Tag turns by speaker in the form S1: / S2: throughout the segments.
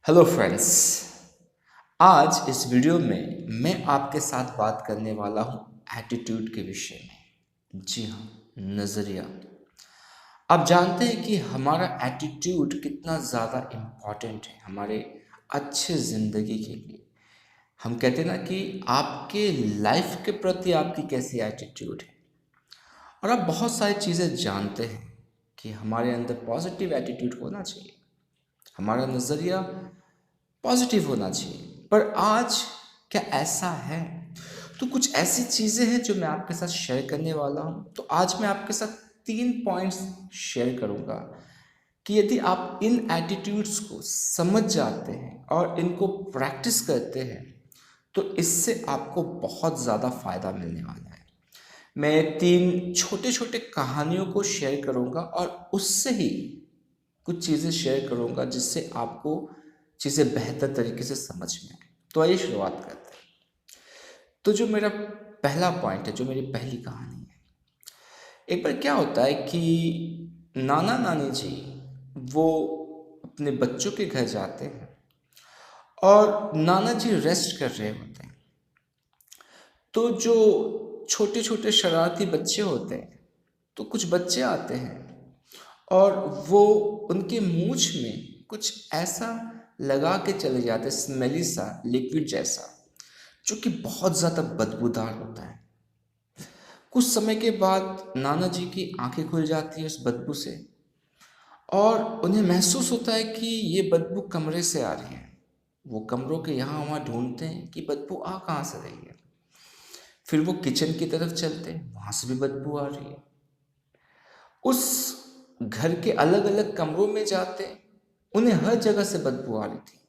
S1: Hello friends. आज इस video में मैं आपके साथ बात करने वाला हूँ एटीट्यूड के विषय में। जी हाँ, नज़रिया। आप जानते हैं कि हमारा एटीट्यूड कितना ज़्यादा इम्पॉर्टेंट है हमारे अच्छे ज़िंदगी के लिए। हम कहते हैं ना कि आपके लाइफ के प्रति आपकी कैसी एटीट्यूड है। और आप बहुत सारी चीज़ें जानते हैं कि हमारे अंदर पॉजिटिव एटीट्यूड होना चाहिए, हमारा नज़रिया पॉजिटिव होना चाहिए। पर आज क्या ऐसा है? तो कुछ ऐसी चीज़ें हैं जो मैं आपके साथ शेयर करने वाला हूँ। तो आज मैं आपके साथ 3 पॉइंट्स शेयर करूँगा कि यदि आप इन एटीट्यूड्स को समझ जाते हैं और इनको प्रैक्टिस करते हैं तो इससे आपको बहुत ज़्यादा फ़ायदा मिलने वाला है। मैं 3 छोटे-छोटे कहानियों को शेयर करूँगा और उससे ही कुछ चीज़ें शेयर करूँगा जिससे आपको चीज़ें बेहतर तरीके से समझ में आए। तो आइए शुरुआत करते हैं। तो जो मेरा पहला पॉइंट है, जो मेरी पहली कहानी है, एक बार क्या होता है कि नाना नानी जी वो अपने बच्चों के घर जाते हैं और नाना जी रेस्ट कर रहे होते हैं। तो जो छोटे छोटे शरारती बच्चे होते हैं, तो कुछ बच्चे आते हैं और वो उनके मूंछ में कुछ ऐसा लगा के चले जाते, स्मेली सा लिक्विड जैसा, जो कि बहुत ज़्यादा बदबूदार होता है। कुछ समय के बाद नाना जी की आंखें खुल जाती है उस बदबू से और उन्हें महसूस होता है कि ये बदबू कमरे से आ रही है। वो कमरों के यहाँ वहाँ ढूंढते हैं कि बदबू आ कहाँ से रही है। फिर वो किचन की तरफ चलते हैं, वहाँ से भी बदबू आ रही है। उस घर के अलग अलग कमरों में जाते, उन्हें हर जगह से बदबू आ रही थी।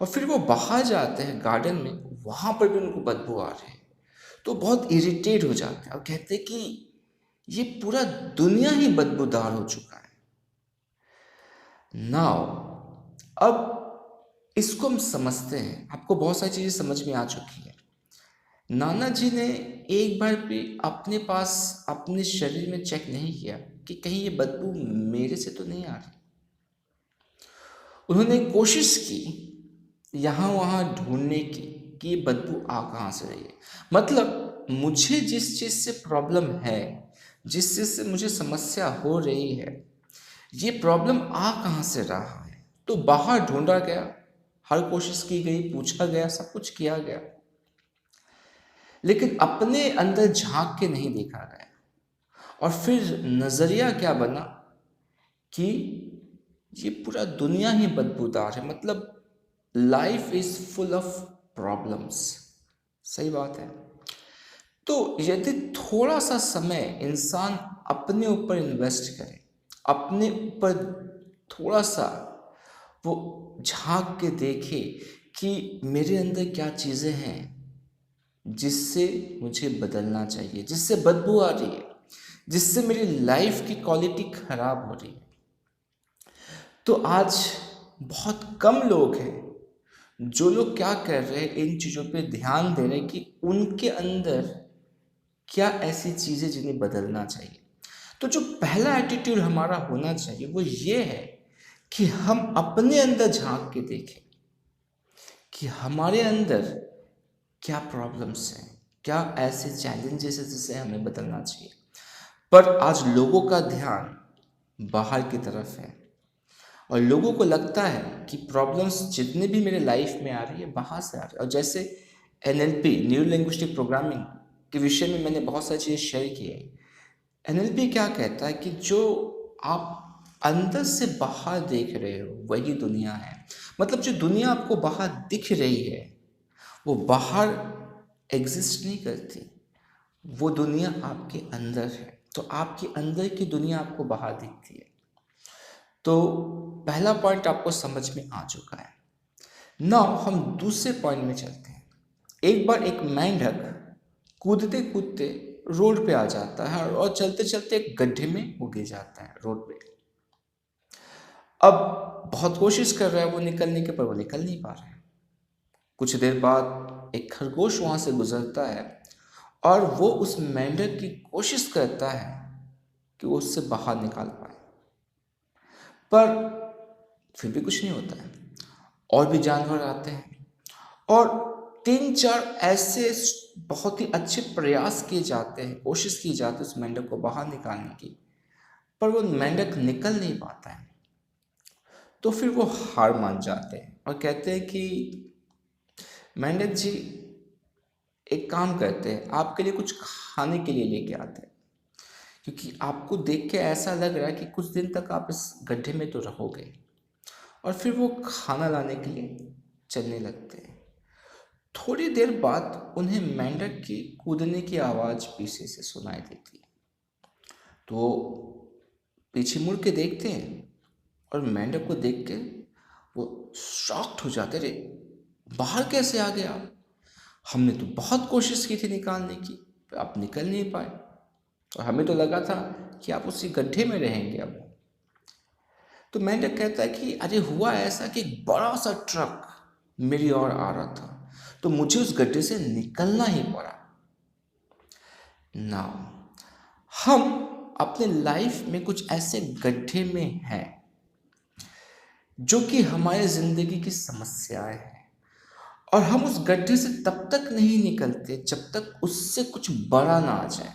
S1: और फिर वो बाहर जाते हैं गार्डन में, वहां पर भी उनको बदबू आ रही है। तो बहुत इरिटेट हो जाते हैं और कहते हैं कि ये पूरा दुनिया ही बदबूदार हो चुका है। नाउ अब इसको हम समझते हैं, आपको बहुत सारी चीजें समझ में आ चुकी है। नाना जी ने एक बार भी अपने पास अपने शरीर में चेक नहीं किया कि कहीं ये बदबू मेरे से तो नहीं आ रही। उन्होंने कोशिश की यहाँ वहाँ ढूंढने की कि ये बदबू आ कहाँ से रही है। मतलब मुझे जिस चीज़ से प्रॉब्लम है, जिस चीज़ से मुझे समस्या हो रही है, ये प्रॉब्लम आ कहाँ से रहा है। तो बाहर ढूंढा गया, हर कोशिश की गई, पूछा गया, सब कुछ किया गया, लेकिन अपने अंदर झांक के नहीं देखा गया। और फिर नज़रिया क्या बना कि ये पूरा दुनिया ही बदबूदार है। मतलब life is full of problems. सही बात है। तो यदि थोड़ा सा समय इंसान अपने ऊपर इन्वेस्ट करे, अपने ऊपर थोड़ा सा वो झांक के देखे कि मेरे अंदर क्या चीज़ें हैं जिससे मुझे बदलना चाहिए, जिससे बदबू आ रही है, जिससे मेरी लाइफ की क्वालिटी खराब हो रही है। तो आज बहुत कम लोग हैं जो लोग क्या कर रहे हैं, इन चीज़ों पे ध्यान दे रहे हैं कि उनके अंदर क्या ऐसी चीज़ें जिन्हें बदलना चाहिए। तो जो पहला एटीट्यूड हमारा होना चाहिए वो ये है कि हम अपने अंदर झांक के देखें कि हमारे अंदर क्या प्रॉब्लम्स हैं, क्या ऐसे चैलेंजेस हैं जिसे हमें बदलना चाहिए। पर आज लोगों का ध्यान बाहर की तरफ है और लोगों को लगता है कि प्रॉब्लम्स जितने भी मेरे लाइफ में आ रही है बाहर से आ रही है। और जैसे एनएलपी, न्यूरो लिंग्विस्टिक प्रोग्रामिंग के विषय में मैंने बहुत सारी चीज़ें शेयर की है। एनएलपी क्या कहता है कि जो आप अंदर से बाहर देख रहे हो वही दुनिया है। मतलब जो दुनिया आपको बाहर दिख रही है वो बाहर एग्जिस्ट नहीं करती, वो दुनिया आपके अंदर है। तो आपके अंदर की दुनिया आपको बाहर दिखती है। तो पहला पॉइंट आपको समझ में आ चुका है। नाउ हम दूसरे पॉइंट में चलते हैं। एक बार एक मेंढक कूदते कूदते रोड पे आ जाता है और चलते चलते एक गड्ढे में वो गिर जाता है रोड पे। अब बहुत कोशिश कर रहा है वो निकलने के, पर वो निकल नहीं पा रहा है। कुछ देर बाद एक खरगोश वहां से गुजरता है और वो उस मेंढक की कोशिश करता है कि वो उससे बाहर निकाल पाए, पर फिर भी कुछ नहीं होता है। और भी जानवर आते हैं और 3-4 ऐसे बहुत ही अच्छे प्रयास किए जाते हैं, कोशिश की जाती है उस मेंढक को बाहर निकालने की, पर वो मेंढक निकल नहीं पाता है। तो फिर वो हार मान जाते हैं और कहते हैं कि मेंढक जी, एक काम करते हैं, आपके लिए कुछ खाने के लिए लेके आते हैं, क्योंकि आपको देख के ऐसा लग रहा है कि कुछ दिन तक आप इस गड्ढे में तो रहोगे। और फिर वो खाना लाने के लिए चलने लगते हैं। थोड़ी देर बाद उन्हें मेंढक की कूदने की आवाज़ पीछे से सुनाई देती है। तो वो पीछे मुड़ के देखते हैं और मेंढक को देख के वो शॉक्ड हो जाते, रे बाहर कैसे आ गया? हमने तो बहुत कोशिश की थी निकालने की, पर आप निकल नहीं पाए और हमें तो लगा था कि आप उसी गड्ढे में रहेंगे अब। तो मेंढक कहता है कि अरे हुआ ऐसा कि एक बड़ा सा ट्रक मेरी ओर आ रहा था, तो मुझे उस गड्ढे से निकलना ही पड़ा। नाउ हम अपने लाइफ में कुछ ऐसे गड्ढे में हैं जो कि हमारे जिंदगी की समस्याएं हैं, और हम उस गड्ढे से तब तक नहीं निकलते जब तक उससे कुछ बड़ा ना आ जाए,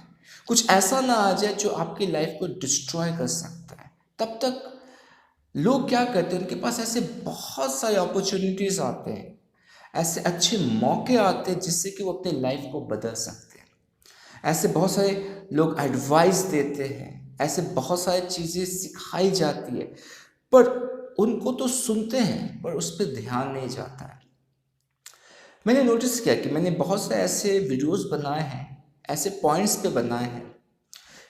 S1: कुछ ऐसा ना आ जाए जो आपकी लाइफ को डिस्ट्रॉय कर सकता है। तब तक लोग क्या करते हैं, उनके पास ऐसे बहुत सारे अपॉर्चुनिटीज आते हैं, ऐसे अच्छे मौके आते हैं जिससे कि वो अपनी लाइफ को बदल सकते हैं। ऐसे बहुत सारे लोग एडवाइस देते हैं, ऐसे बहुत सारी चीज़ें सिखाई जाती है, पर उनको तो सुनते हैं पर उस पर ध्यान नहीं जाता है। मैंने नोटिस किया कि मैंने बहुत से ऐसे वीडियोस बनाए हैं, ऐसे पॉइंट्स पे बनाए हैं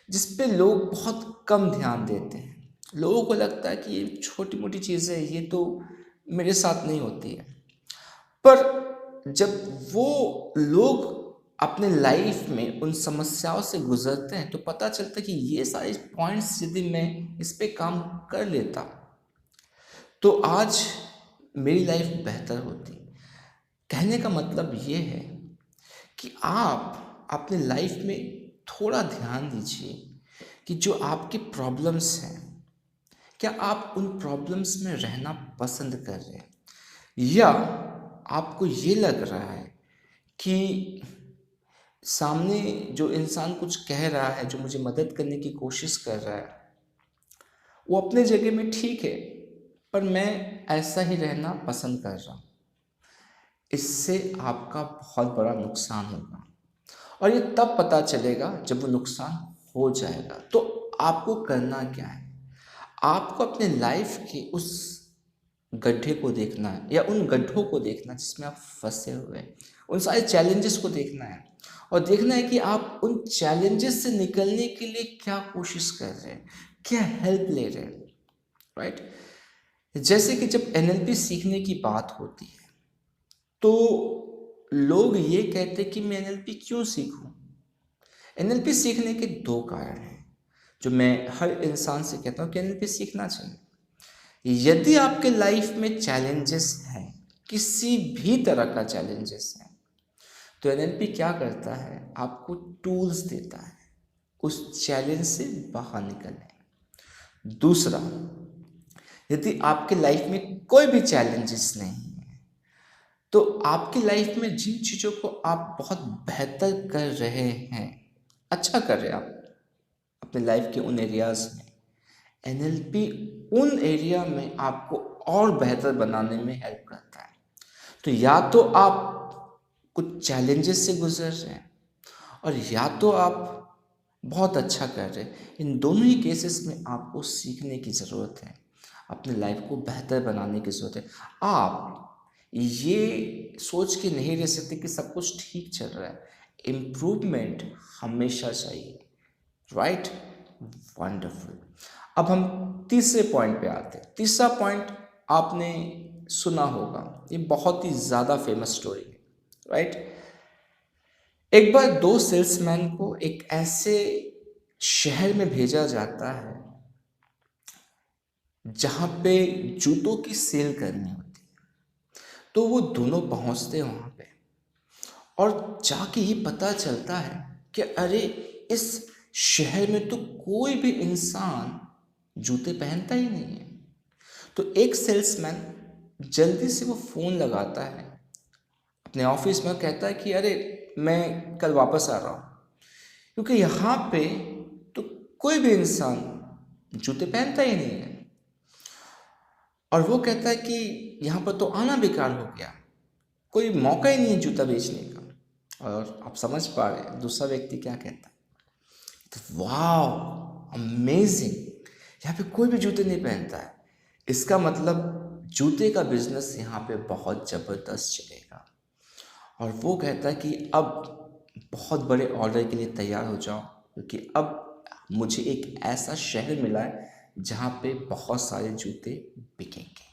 S1: जिस पे लोग बहुत कम ध्यान देते हैं। लोगों को लगता है कि ये छोटी मोटी चीज़ें, ये तो मेरे साथ नहीं होती है। पर जब वो लोग अपने लाइफ में उन समस्याओं से गुजरते हैं तो पता चलता है कि ये सारे पॉइंट्स यदि मैं इस पे काम कर लेता तो आज मेरी लाइफ बेहतर होती। कहने का मतलब ये है कि आप अपने लाइफ में थोड़ा ध्यान दीजिए कि जो आपके प्रॉब्लम्स हैं, क्या आप उन प्रॉब्लम्स में रहना पसंद कर रहे हैं, या आपको ये लग रहा है कि सामने जो इंसान कुछ कह रहा है, जो मुझे मदद करने की कोशिश कर रहा है, वो अपने जगह में ठीक है, पर मैं ऐसा ही रहना पसंद कर रहा हूँ। इससे आपका बहुत बड़ा नुकसान होगा, और ये तब पता चलेगा जब वो नुकसान हो जाएगा। तो आपको करना क्या है, आपको अपने लाइफ के उस गड्ढे को देखना है, या उन गड्ढों को देखना जिसमें आप फंसे हुए हैं, उन सारे चैलेंजेस को देखना है, और देखना है कि आप उन चैलेंजेस से निकलने के लिए क्या कोशिश कर रहे हैं, क्या हेल्प ले रहे हैं। राइट? जैसे कि जब एनएलपी सीखने की बात होती है तो लोग ये कहते हैं कि मैं एनएलपी क्यों सीखूं। एनएलपी सीखने के दो कारण हैं जो मैं हर इंसान से कहता हूँ कि एनएलपी सीखना चाहिए। यदि आपके लाइफ में चैलेंजेस हैं, किसी भी तरह का चैलेंजेस है, तो एनएलपी क्या करता है, आपको टूल्स देता है उस चैलेंज से बाहर निकलने। दूसरा, यदि आपके लाइफ में कोई भी चैलेंजेस नहीं है, तो आपकी लाइफ में जिन चीज़ों को आप बहुत बेहतर कर रहे हैं, अच्छा कर रहे हैं आप अपने लाइफ के उन एरियाज में, एनएलपी उन एरिया में आपको और बेहतर बनाने में हेल्प करता है। तो या तो आप कुछ चैलेंजेस से गुजर रहे हैं, और या तो आप बहुत अच्छा कर रहे हैं। इन दोनों ही केसेस में आपको सीखने की ज़रूरत है, अपने लाइफ को बेहतर बनाने की ज़रूरत है। आप ये सोच के नहीं रह सकते कि सब कुछ ठीक चल रहा है। इम्प्रूवमेंट हमेशा चाहिए। राइट? वंडरफुल। अब हम तीसरे पॉइंट पे आते हैं। तीसरा पॉइंट आपने सुना होगा, ये बहुत ही ज़्यादा फेमस स्टोरी है। राइट? एक बार दो सेल्समैन को एक ऐसे शहर में भेजा जाता है जहाँ पे जूतों की सेल करनी होती है। तो वो दोनों पहुँचते हैं वहाँ पे, और जाके ये पता चलता है कि अरे इस शहर में तो कोई भी इंसान जूते पहनता ही नहीं है। तो एक सेल्समैन जल्दी से वो फ़ोन लगाता है अपने ऑफिस में, कहता है कि अरे मैं कल वापस आ रहा हूँ, क्योंकि यहाँ पे तो कोई भी इंसान जूते पहनता ही नहीं है। और वो कहता है कि यहाँ पर तो आना बेकार हो गया, कोई मौका ही नहीं है जूता बेचने का। और आप समझ पा रहे हैं दूसरा व्यक्ति क्या कहता है, तो वाह अमेजिंग, यहाँ पे कोई भी जूते नहीं पहनता है, इसका मतलब जूते का बिजनेस यहाँ पे बहुत ज़बरदस्त चलेगा। और वो कहता है कि अब बहुत बड़े ऑर्डर के लिए तैयार हो जाओ, क्योंकि अब मुझे एक ऐसा शहर मिला है जहाँ पे बहुत सारे जूते बिकेंगे।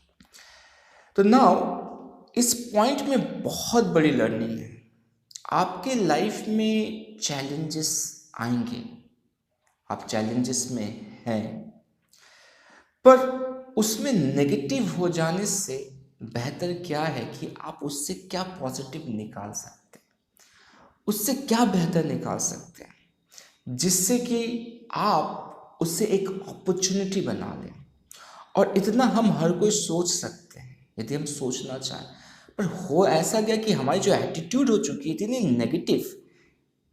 S1: तो नाउ इस पॉइंट में बहुत बड़ी लर्निंग है। आपके लाइफ में चैलेंजेस आएंगे, आप चैलेंजेस में हैं, पर उसमें नेगेटिव हो जाने से बेहतर क्या है कि आप उससे क्या पॉजिटिव निकाल सकते हैं, उससे क्या बेहतर निकाल सकते हैं जिससे कि आप उससे एक अपॉर्चुनिटी बना लें। और इतना हम हर कोई सोच सकते हैं यदि हम सोचना चाहें, पर हो ऐसा गया कि हमारी जो एटीट्यूड हो चुकी है इतनी नेगेटिव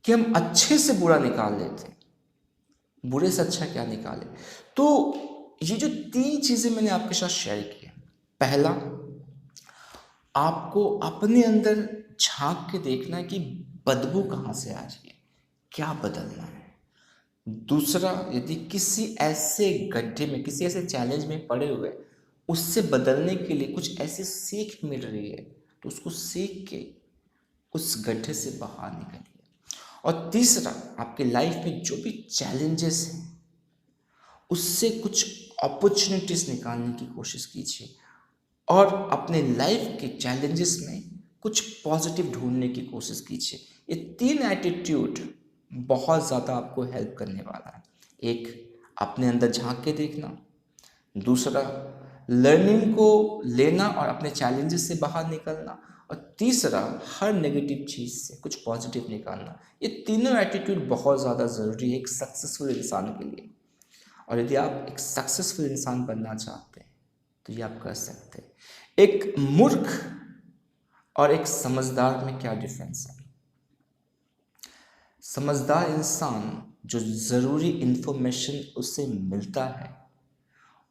S1: कि हम अच्छे से बुरा निकाल लेते हैं, बुरे से अच्छा क्या निकाले। तो ये जो 3 चीज़ें मैंने आपके साथ शेयर की है, पहला, आपको अपने अंदर झांक के देखना है कि बदबू कहाँ से आ रही है, क्या बदलना है। दूसरा, यदि किसी ऐसे गड्ढे में, किसी ऐसे चैलेंज में पड़े हुए उससे बदलने के लिए कुछ ऐसी सीख मिल रही है, तो उसको सीख के उस गड्ढे से बाहर निकलिए। और तीसरा, आपके लाइफ में जो भी चैलेंजेस हैं उससे कुछ अपॉर्चुनिटीज़ निकालने की कोशिश कीजिए और अपने लाइफ के चैलेंजेस में कुछ पॉजिटिव ढूंढने की कोशिश कीजिए। ये 3 एटीट्यूड बहुत ज़्यादा आपको हेल्प करने वाला है। एक, अपने अंदर झांक के देखना। दूसरा, लर्निंग को लेना और अपने चैलेंजेस से बाहर निकलना। और तीसरा, हर नेगेटिव चीज़ से कुछ पॉजिटिव निकालना। ये तीनों एटीट्यूड बहुत ज़्यादा ज़रूरी है एक सक्सेसफुल इंसान के लिए। और यदि आप एक सक्सेसफुल इंसान बनना चाहते हैं तो ये आप कर सकते हैं। एक मूर्ख और एक समझदार में क्या डिफरेंस है? समझदार इंसान जो ज़रूरी इन्फॉर्मेशन उसे मिलता है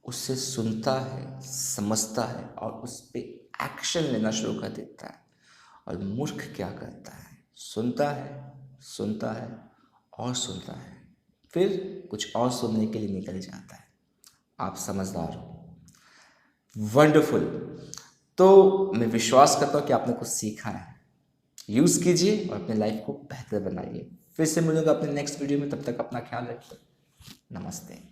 S1: उसे सुनता है, समझता है और उस पर एक्शन लेना शुरू कर देता है। और मूर्ख क्या करता है? सुनता है, सुनता है और सुनता है, फिर कुछ और सुनने के लिए निकल जाता है। आप समझदार हो। वंडरफुल। तो मैं विश्वास करता हूँ कि आपने कुछ सीखा है। यूज़ कीजिए और अपने लाइफ को बेहतर बनाइए। फिर से मिलूंगा अपने नेक्स्ट वीडियो में, तब तक अपना ख्याल रखिए। नमस्ते।